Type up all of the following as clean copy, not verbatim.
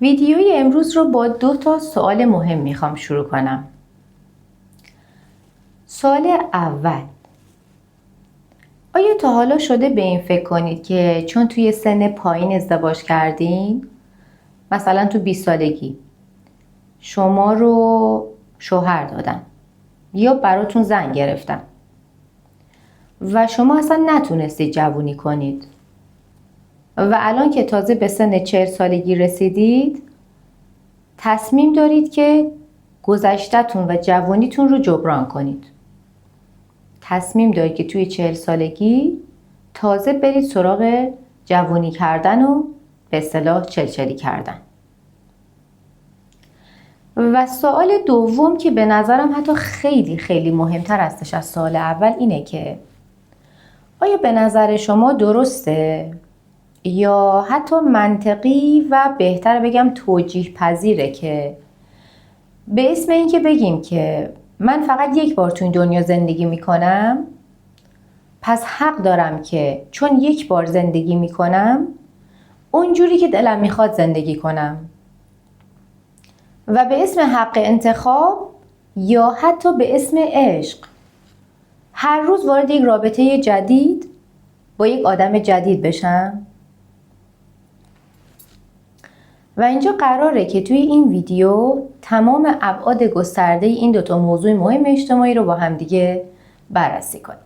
ویدیوی امروز رو با 2 سوال مهم میخوام شروع کنم. سوال اول، آیا تا حالا شده به این فکر کنید که چون توی سن پایین ازدواج کردین، مثلا تو 20 سالگی شما رو شوهر دادن یا براتون زن گرفتن و شما اصلا نتونستید جوونی کنید و الان که تازه به سن 40 سالگی رسیدید تصمیم دارید که گذشته‌تون و جوانیتون رو جبران کنید. تصمیم دارید که توی 40 سالگی تازه برید سراغ جوانی کردن و به اصطلاح چلچلی کردن. و سوال دوم که به نظرم حتی خیلی مهمتر هستش از سوال اول اینه که آیا به نظر شما درسته یا حتی منطقی و بهتر بگم توجیه پذیره که به اسم این که بگیم که من فقط یک بار تو این دنیا زندگی میکنم، پس حق دارم که چون یک بار زندگی میکنم اونجوری که دلم میخواد زندگی کنم و به اسم حق انتخاب یا حتی به اسم عشق هر روز وارد یک رابطه جدید با یک آدم جدید بشم؟ و اینجا قراره که توی این ویدیو تمام ابعاد گسترده این 2 موضوع مهم اجتماعی رو با هم دیگه بررسی کنیم.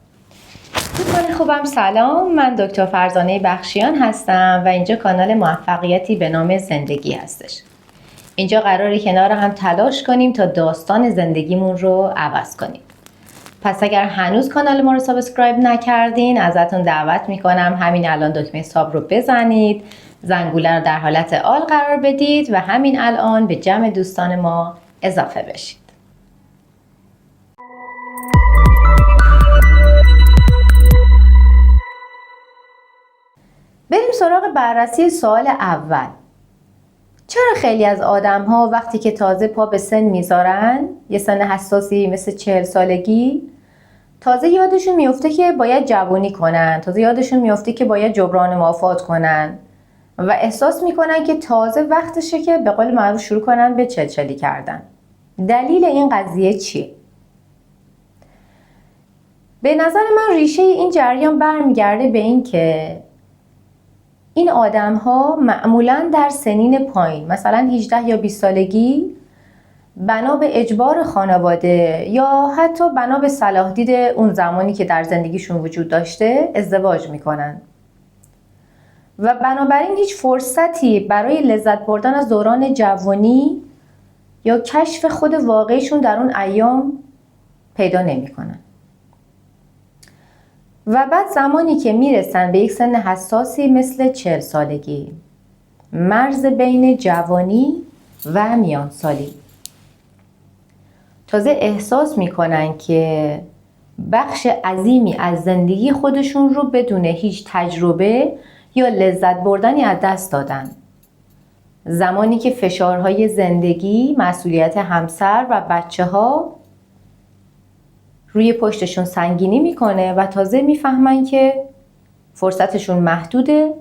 دوستان خوبم سلام، من دکتر فرزانه بخشیان هستم و اینجا کانال موفقیتی به نام زندگی هستش. اینجا قراره کنار هم تلاش کنیم تا داستان زندگیمون رو عوض کنیم. پس اگر هنوز کانال ما رو سابسکرایب نکردین ازتون دعوت میکنم همین الان دکمه ساب رو بزنید، زنگوله رو در حالت آل قرار بدید و همین الان به جمع دوستان ما اضافه بشید. بریم سراغ بررسی سوال اول. چرا خیلی از آدم ها وقتی که تازه پا به سن میذارن، یه سن حساسی مثل 40 سالگی، تازه یادشون میفته که باید جوانی کنن، تازه یادشون میفته که باید جبران مافات کنن و احساس میکنن که تازه وقتشه که به قول معروف شروع کنن به چلچلی کردن. دلیل این قضیه چیه؟ به نظر من ریشه این جریان برمیگرده به این که این آدم ها معمولاً در سنین پایین، مثلا 18 یا 20 سالگی، بنا به اجبار خانواده یا حتی بنا به صلاح دید اون زمانی که در زندگیشون وجود داشته ازدواج میکنن و بنابراین هیچ فرصتی برای لذت بردن از دوران جوانی یا کشف خود واقعیشون در اون ایام پیدا نمیکنن. و بعد زمانی که میرسن به یک سن حساسی مثل 40 سالگی، مرز بین جوانی و میانسالی، تازه احساس میکنن که بخش عظیمی از زندگی خودشون رو بدون هیچ تجربه یا لذت بردنی از دست دادن. زمانی که فشارهای زندگی، مسئولیت همسر و بچه ها روی پشتشون سنگینی میکنه و تازه میفهمن که فرصتشون محدوده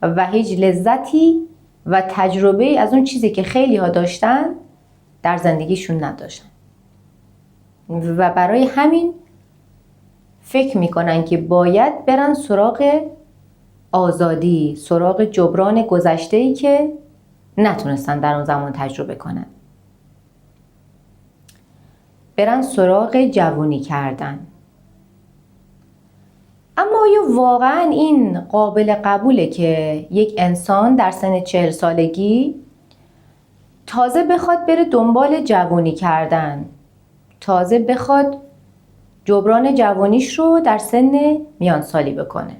و هیچ لذتی و تجربه از اون چیزی که خیلی ها داشتن در زندگیشون نداشتن و برای همین فکر میکنن که باید برن سراغ آزادی، سراغ جبران گذشته‌ای که نتونستن در اون زمان تجربه کنن، برن سراغ جوانی کردن. اما آیا واقعا این قابل قبوله که یک انسان در سن 40 سالگی تازه بخواد بره دنبال جوانی کردن، تازه بخواد جبران جوانیش رو در سن میانسالی بکنه؟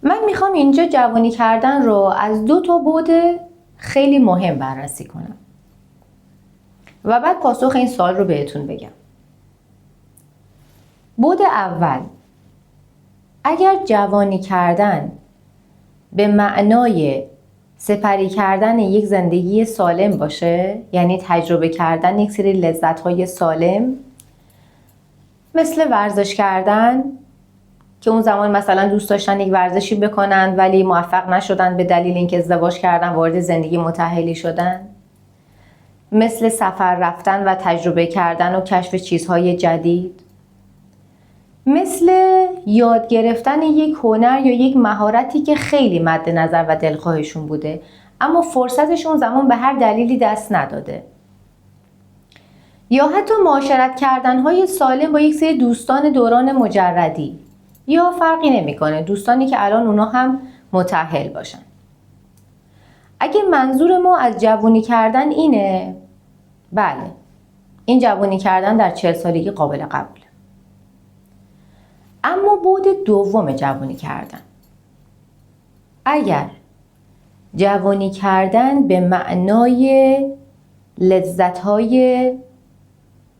من میخوام اینجا جوانی کردن رو از 2 بعد خیلی مهم بررسی کنم و بعد پاسخ این سوال رو بهتون بگم. بعد اول، اگر جوانی کردن به معنای سپری کردن یک زندگی سالم باشه، یعنی تجربه کردن یک سری لذت‌های سالم مثل ورزش کردن، که اون زمان مثلا دوست داشتن یک ورزشی بکنن ولی موفق نشدن به دلیل اینکه ازدواج کردن، وارد زندگی متأهلی شدن. مثل سفر رفتن و تجربه کردن و کشف چیزهای جدید. مثل یاد گرفتن یک هنر یا یک مهارتی که خیلی مد نظر و دلخواهشون بوده اما فرصتشون زمان به هر دلیلی دست نداده. یا حتی معاشرت کردنهای سالم با یک سری دوستان دوران مجردی، یا فرقی نمیکنه دوستانی که الان اونا هم متأهل باشن. اگه منظور ما از جوونی کردن اینه، بله، این جوونی کردن در 40 سالگی قابل قبوله. اما بعد دوم جوونی کردن، اگر جوانی کردن به معنای لذت‌های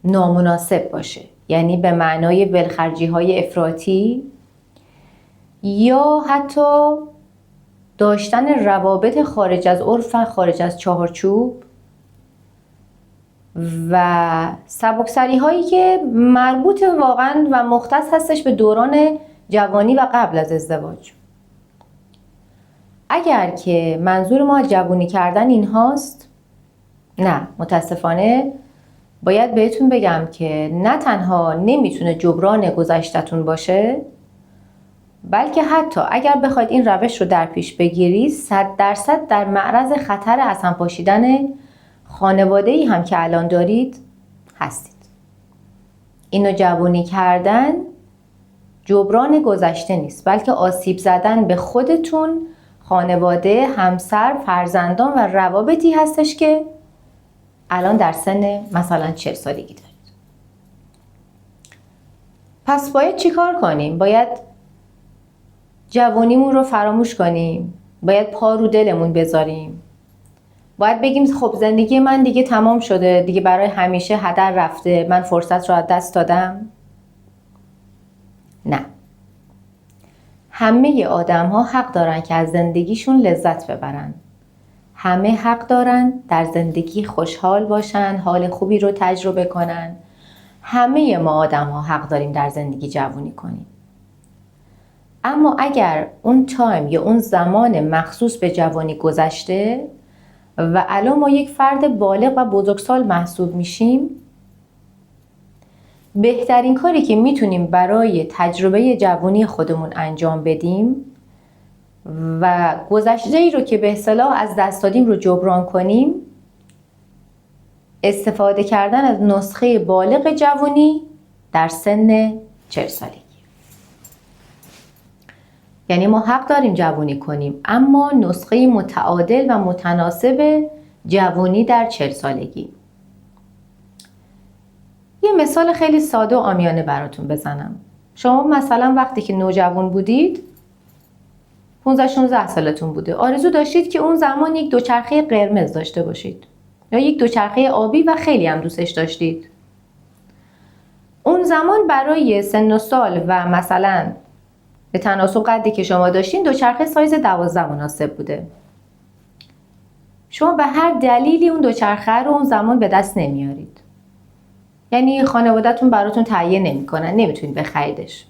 نامناسب باشه، یعنی به معنای ولخرجی‌های افراطی یا حتی داشتن روابط خارج از عرف و خارج از چارچوب و سبکسری‌هایی که مربوط واقعاً و مختص هستش به دوران جوانی و قبل از ازدواج. اگر که منظور ما جوانی کردن این هاست، نه، متاسفانه باید بهتون بگم که نه تنها نمیتونه جبران گذشتتون باشه، بلکه حتی اگر بخواید این روش رو در پیش بگیرید 100% در معرض خطر از هم پاشیدن خانواده‌ای هم که الان دارید هستید. اینو جوانی کردن جبران گذشته نیست، بلکه آسیب زدن به خودتون، خانواده، همسر، فرزندان و روابطی هستش که الان در سن مثلا 40 سالگی دارید. پس باید چی کار کنیم؟ باید جوانیمون رو فراموش کنیم، باید پا رو دلمون بذاریم، باید بگیم خب زندگی من دیگه تمام شده، دیگه برای همیشه هدر رفته، من فرصت رو از دست دادم. نه، همه آدم ها حق دارن که از زندگیشون لذت ببرن. همه حق دارن در زندگی خوشحال باشن، حال خوبی رو تجربه کنن. همه ما آدم ها حق داریم در زندگی جوانی کنیم. اما اگر اون تایم یا اون زمان مخصوص به جوانی گذشته و الان ما یک فرد بالغ و بزرگسال محسوب میشیم، بهترین کاری که میتونیم برای تجربه جوانی خودمون انجام بدیم و گذشته‌ای رو که به اصطلاح از دست دادیم رو جبران کنیم، استفاده کردن از نسخه بالغ جوانی در سن 40 سالگی. یعنی ما حق داریم جوانی کنیم، اما نسخه متعادل و متناسب جوانی در 40 سالگی. یه مثال خیلی ساده و عامیانه براتون بزنم. شما مثلا وقتی که نوجوان بودید، 15-16 سالتون بوده، آرزو داشتید که اون زمان یک دوچرخه قرمز داشته باشید یا یک دوچرخه آبی و خیلی هم دوستش داشتید. اون زمان برای سن و سال و مثلا به تناسب قدی که شما داشتین دوچرخه سایز 12 مناسب بوده. شما به هر دلیلی اون دوچرخه رو اون زمان به دست نمیارید. یعنی خانواده‌تون براتون تهیه نمی‌کنن، نمیتونید بخریدش.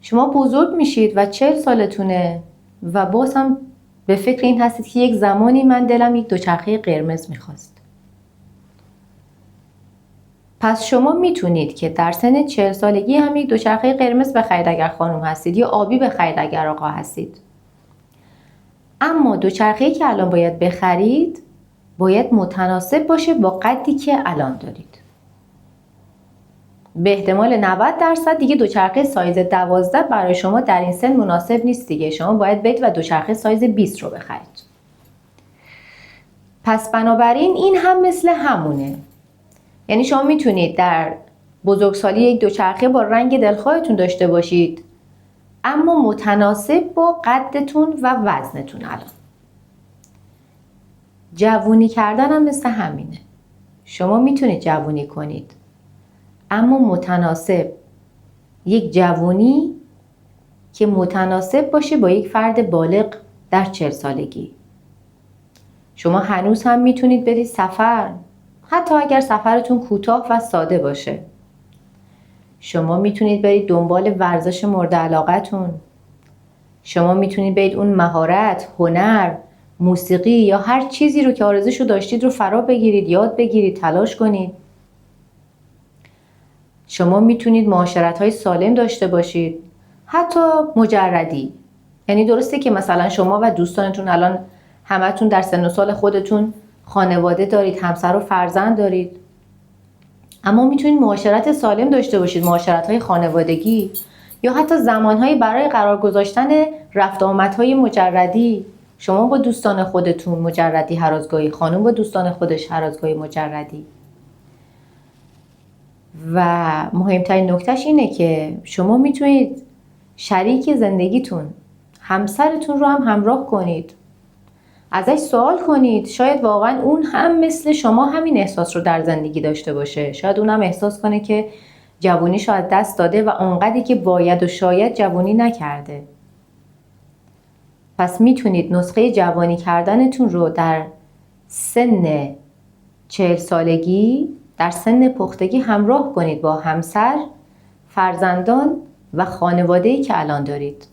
شما بزرگ میشید و 40 سالتونه و باز هم به فکر این هستید که یک زمانی من دلم یک دوچرخه قرمز میخواست. پس شما میتونید که در سن 40 سالگی هم یک دوچرخه قرمز بخرید اگر خانم هستید، یا آبی بخرید اگر آقا هستید. اما دوچرخه‌ای که الان باید بخرید باید متناسب باشه با قدی که الان دارید. به احتمال 90% دیگه دوچرخه سایز 12 برای شما در این سن مناسب نیست دیگه. شما باید برید و دوچرخه سایز 20 رو بخرید. پس بنابراین این هم مثل همونه. یعنی شما میتونید در بزرگسالی یک دوچرخه با رنگ دلخواهتون داشته باشید، اما متناسب با قدتون و وزنتون. الان جوونی کردن هم مثل همینه. شما میتونید جوونی کنید، اما متناسب. یک جوونی که متناسب باشه با یک فرد بالغ در 40 سالگی. شما هنوز هم میتونید برید سفر، حتی اگر سفرتون کوتاه و ساده باشه. شما میتونید برید دنبال ورزش مورد علاقتون. شما میتونید برید اون مهارت، هنر، موسیقی یا هر چیزی رو که آرزوشو داشتید رو فرا بگیرید، یاد بگیرید، تلاش کنید. شما میتونید معاشرت‌های سالم داشته باشید، حتی مجردی. یعنی درسته که مثلا شما و دوستانتون الان همتون در سن و سال خودتون خانواده دارید، همسر و فرزند دارید، اما میتونید معاشرت سالم داشته باشید، معاشرت‌های خانوادگی یا حتی زمان‌هایی برای قرار گذاشتن رفت آمدهای مجردی. شما با دوستان خودتون مجردی هر از گاهی، خانم با دوستان خودش هر از گاهی مجردی. و مهمترین نکتهش اینه که شما میتونید شریک زندگیتون، همسرتون رو هم همراه کنید، ازش سوال کنید. شاید واقعا اون هم مثل شما همین احساس رو در زندگی داشته باشه. شاید اون هم احساس کنه که جوونیشو از دست داده و اونقدری که باید و شاید جوونی نکرده. پس میتونید نسخه جوانی کردنتون رو در سن 40 سالگی، در سن پختگی همراه کنید با همسر، فرزندان و خانواده‌ای که الان دارید.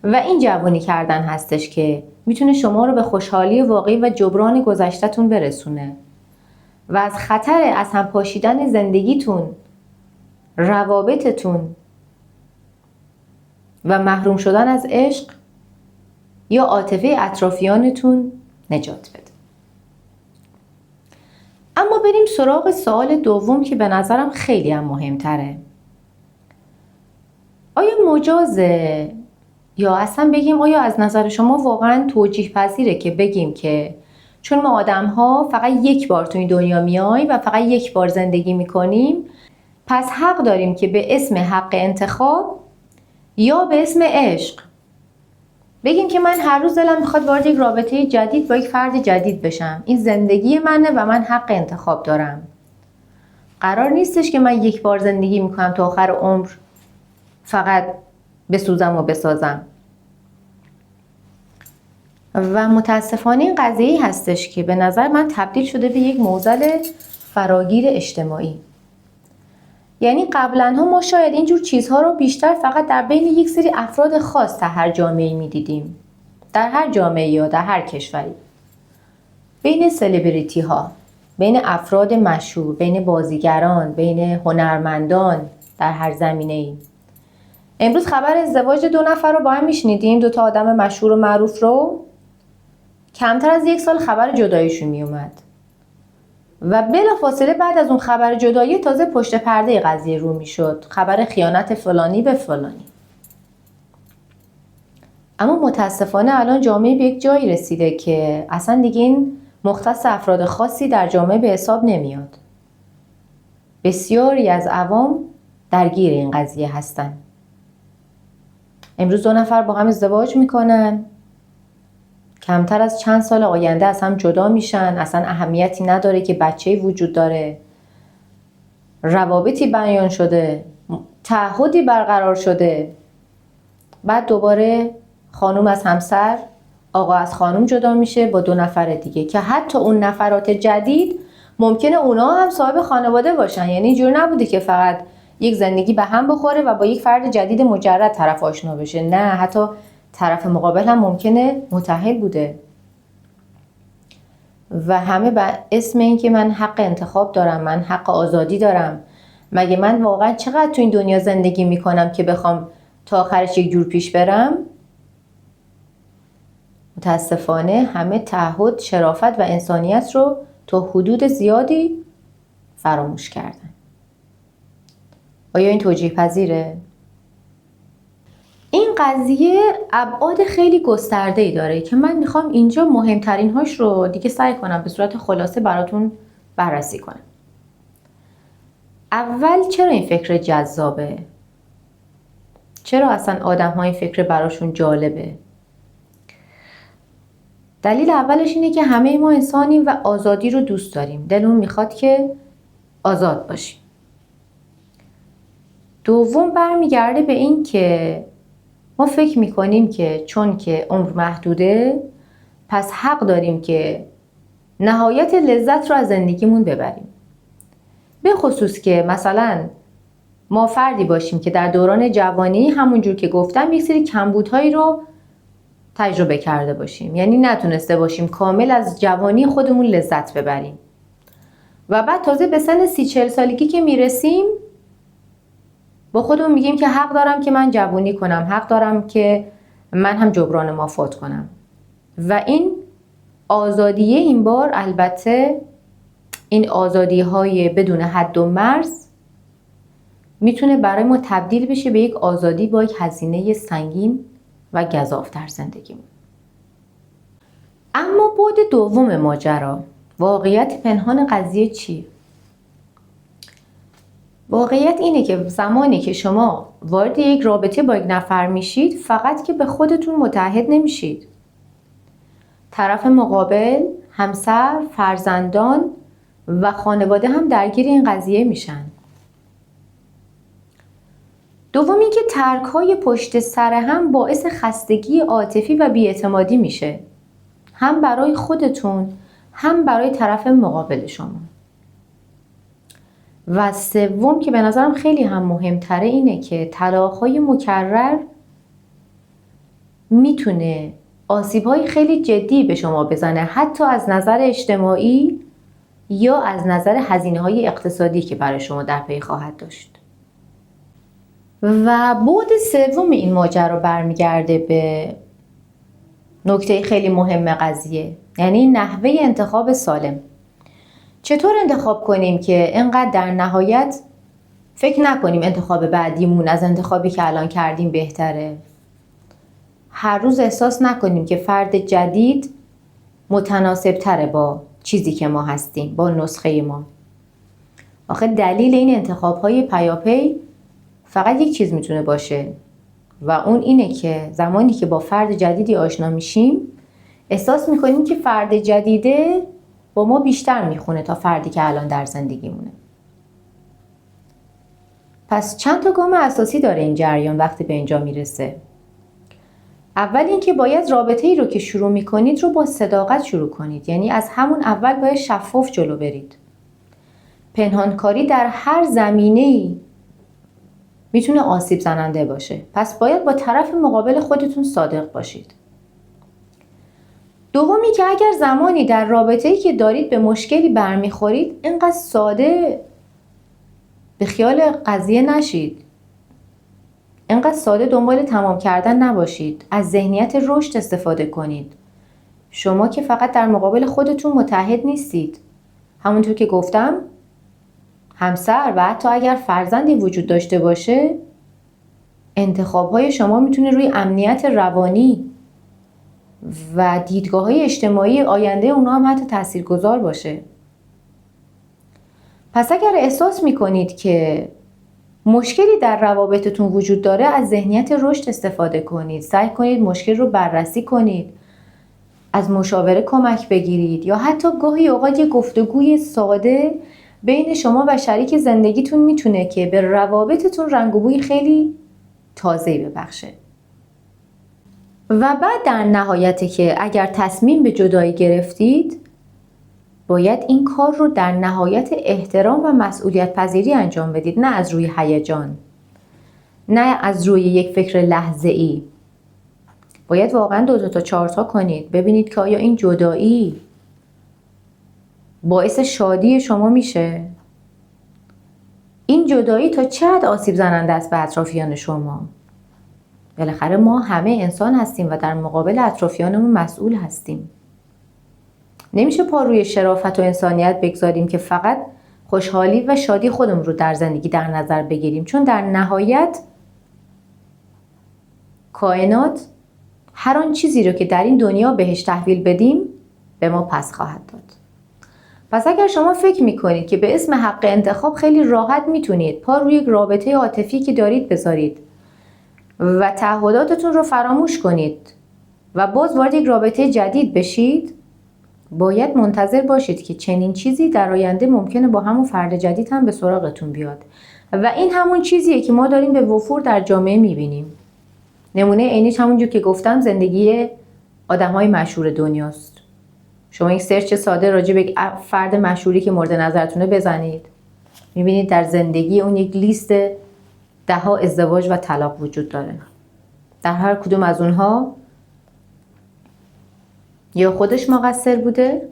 و این جوانی کردن هستش که میتونه شما رو به خوشحالی واقعی و جبران گذشته‌تون برسونه و از خطر از هم پاشیدن زندگیتون، روابطتون و محروم شدن از عشق یا عاطفه اطرافیانتون نجات بده. اما بریم سراغ سوال دوم که به نظرم خیلی هم مهمتره. آیا مجازه یا اصلا بگیم آیا از نظر شما واقعا توجیه پذیره که بگیم که چون ما آدم ها فقط یک بار تو این دنیا میاییم و فقط یک بار زندگی میکنیم، پس حق داریم که به اسم حق انتخاب یا به اسم عشق بگیم که من هر روز دلم میخواد وارد یک رابطه جدید با یک فرد جدید بشم، این زندگی منه و من حق انتخاب دارم. قرار نیستش که من یک بار زندگی میکنم تا آخر عمر فقط بسوزم و بسازم. و متاسفانه این قضیه هستش که به نظر من تبدیل شده به یک معضل فراگیر اجتماعی. یعنی قبلا ها ما شاید اینجور چیزها رو بیشتر فقط در بین یک سری افراد خاص در هر جامعه‌ای می‌دیدیم. در هر جامعه یا در هر کشوری. بین سلبریتی ها، بین افراد مشهور، بین بازیگران، بین هنرمندان در هر زمینه‌ای. امروز خبر ازدواج 2 نفر رو با هم میشنیدیم، 2 تا آدم مشهور و معروف رو. کمتر از 1 سال خبر جداییشون میومد. و بلافاصله بعد از اون خبر جدایی تازه پشت پرده قضیه رو میشد، خبر خیانت فلانی به فلانی. اما متاسفانه الان جامعه به یک جایی رسیده که اصلا دیگه این مختص افراد خاصی در جامعه به حساب نمیاد. بسیاری از عوام درگیر این قضیه هستن. امروز 2 نفر با هم ازدواج میکنن، کمتر از چند سال آینده از هم جدا میشن، اصلا اهمیتی نداره که بچه‌ای وجود داره، روابطی بیان شده، تعهدی برقرار شده. بعد دوباره خانوم از همسر، آقا از خانوم جدا میشه با 2 نفر دیگه که حتی اون نفرات جدید ممکنه اونا هم صاحب خانواده باشن. یعنی اینجور نبوده که فقط یک زندگی به هم بخوره و با یک فرد جدید مجرد طرف آشنا بشه. نه، حتی طرف مقابل هم ممکنه متأهل بوده. و همه به اسم این که من حق انتخاب دارم، من حق آزادی دارم. مگه من واقعا چقدر تو این دنیا زندگی میکنم که بخوام تا آخرش یک جور پیش برم؟ متاسفانه همه تعهد، شرافت و انسانیت رو تا حدود زیادی فراموش کردن. آیا این توجیه پذیره؟ این قضیه ابعاد خیلی گسترده‌ای داره که من میخوام اینجا مهمترین هاش رو دیگه سعی کنم به صورت خلاصه براتون بررسی کنم. اول، چرا این فکر جذابه؟ چرا اصلا آدم ها این فکر براشون جالبه؟ دلیل اولش اینه که همه ما انسانیم و آزادی رو دوست داریم. دلمون میخواد که آزاد باشیم. دوم، برمیگرده به این که ما فکر میکنیم که چون که عمر محدوده، پس حق داریم که نهایت لذت رو از زندگیمون ببریم. به خصوص که مثلا ما فردی باشیم که در دوران جوانی همونجور که گفتم یک سری کمبودهایی رو تجربه کرده باشیم، یعنی نتونسته باشیم کامل از جوانی خودمون لذت ببریم و بعد تازه به سن 30-40 سالگی که میرسیم با خودمون میگیم که حق دارم که من جوانی کنم، حق دارم که من هم جبران مافات کنم. و این آزادیه این بار، البته این آزادی های بدون حد و مرز میتونه برای ما تبدیل بشه به یک آزادی با یک هزینه سنگین و گزاف در زندگیمون. اما بعد دوم ماجرا، واقعیت پنهان قضیه چیه؟ واقعیت اینه که زمانی که شما وارد یک رابطه با یک نفر میشید، فقط که به خودتون متحد نمیشید. طرف مقابل، همسر، فرزندان و خانواده هم درگیر این قضیه میشن. دوم اینکه ترک‌های پشت سر هم باعث خستگی عاطفی و بی‌اعتمادی میشه، هم برای خودتون هم برای طرف مقابل شما. و سوم که به نظرم خیلی هم مهمتره اینه که طلاق‌های مکرر میتونه آسیب‌های خیلی جدی به شما بزنه، حتی از نظر اجتماعی یا از نظر هزینه‌های اقتصادی که برای شما در پی خواهد داشت. و بعد سوم این ماجرا برمیگرده به نکته خیلی مهم قضیه، یعنی نحوه انتخاب سالم. چطور انتخاب کنیم که اینقدر در نهایت فکر نکنیم انتخاب بعدیمون از انتخابی که الان کردیم بهتره. هر روز احساس نکنیم که فرد جدید متناسب تره با چیزی که ما هستیم، با نسخه ما. آخه دلیل این انتخاب‌های پیاپی فقط یک چیز میتونه باشه و اون اینه که زمانی که با فرد جدیدی آشنا میشیم احساس میکنیم که فرد جدیده با ما بیشتر میخونه تا فردی که الان در زندگیمونه. پس چند تا گام اساسی داره این جریان وقتی به اینجا میرسه. اول اینکه باید رابطه‌ای رو که شروع میکنید رو با صداقت شروع کنید، یعنی از همون اول باید شفاف جلو برید. پنهانکاری در هر زمینه‌ای میتونه آسیب زننده باشه، پس باید با طرف مقابل خودتون صادق باشید. دومی که اگر زمانی در رابطه‌ای که دارید به مشکلی برمیخورید، اینقدر ساده به خیال قضیه نشید. اینقدر ساده دنبال تمام کردن نباشید. از ذهنیت رشد استفاده کنید. شما که فقط در مقابل خودتون متحد نیستید. همونطور که گفتم، همسر و حتی اگر فرزندی وجود داشته باشه، انتخاب‌های شما میتونه روی امنیت روانی و دیدگاه‌های اجتماعی آینده اونا هم حتی تاثیرگذار باشه. پس اگر احساس میکنید که مشکلی در روابطتون وجود داره، از ذهنیت رشد استفاده کنید. سعی کنید مشکل رو بررسی کنید. از مشاوره کمک بگیرید یا حتی گاهی اوقات یک گفتگوی ساده بین شما و شریک زندگیتون میتونه که به روابطتون رنگ و بوی خیلی تازه‌ای ببخشه. و بعد در نهایت که اگر تصمیم به جدایی گرفتید، باید این کار رو در نهایت احترام و مسئولیت پذیری انجام بدید، نه از روی هیجان، نه از روی یک فکر لحظه‌ای. باید واقعا 2 تا 4 تا کنید، ببینید که آیا این جدایی باعث شادی شما میشه؟ این جدایی تا چه حد آسیب زننده است به اطرافیان شما؟ بالاخره ما همه انسان هستیم و در مقابل اطرافیانمون مسئول هستیم. نمیشه پا روی شرافت و انسانیت بگذاریم که فقط خوشحالی و شادی خودمون رو در زندگی در نظر بگیریم، چون در نهایت کائنات هر آن چیزی رو که در این دنیا بهش تحویل بدیم به ما پس خواهد داد. پس اگر شما فکر میکنید که به اسم حق انتخاب خیلی راحت میتونید پا روی یک رابطه عاطفی که دارید بذارید و تعهداتتون رو فراموش کنید و باز وارد یک رابطه جدید بشید، باید منتظر باشید که چنین چیزی در آینده ممکنه با همون فرد جدید هم به سراغتون بیاد و این همون چیزیه که ما داریم به وفور در جامعه میبینیم. نمونه عینیش همونجور که گفتم زندگی آدم‌های مشهور دنیاست. شما یک سرچ ساده راجع به فرد مشهوری که مورد نظرتونه بزنید، میبینید در زندگی اون یک لیست 10 ازدواج و طلاق وجود داره. در هر کدوم از اونها یا خودش مقصر بوده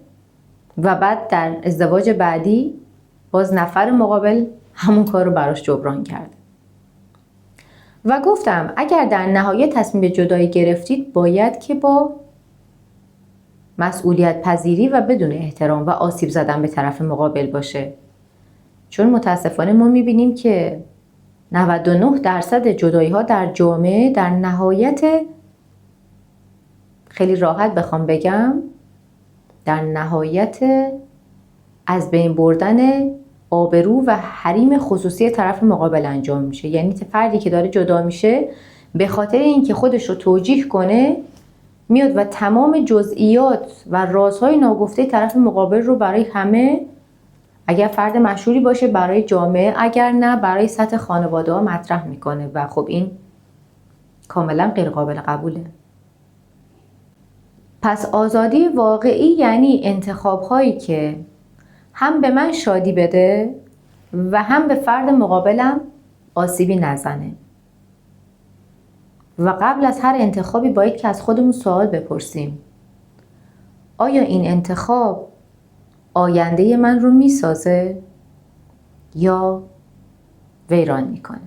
و بعد در ازدواج بعدی باز نفر مقابل همون کار رو براش جبران کرده. و گفتم اگر در نهایت تصمیم به جدایی گرفتید باید که با مسئولیت پذیری و بدون احترام و آسیب زدن به طرف مقابل باشه. چون متاسفانه ما میبینیم که 99% جدایی ها در جامعه در نهایت، خیلی راحت بخوام بگم، در نهایت از بین بردن آبرو و حریم خصوصی طرف مقابل انجام میشه. یعنی فردی که داره جدا میشه به خاطر اینکه خودش رو توجیه کنه میاد و تمام جزئیات و رازهای ناگفته طرف مقابل رو برای همه، اگر فرد مشهوری باشه برای جامعه، اگر نه برای سطح خانواده ها مطرح میکنه و خب این کاملا غیر قابل قبوله. پس آزادی واقعی یعنی انتخاب هایی که هم به من شادی بده و هم به فرد مقابلم آسیبی نزنه. و قبل از هر انتخابی باید که از خودمون سوال بپرسیم آیا این انتخاب آینده من رو میسازه یا ویران میکنه؟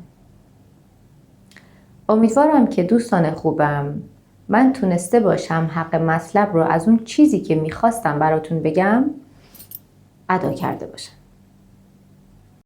امیدوارم که دوستان خوبم من تونسته باشم حق مطلب رو از اون چیزی که میخواستم براتون بگم ادا کرده باشم.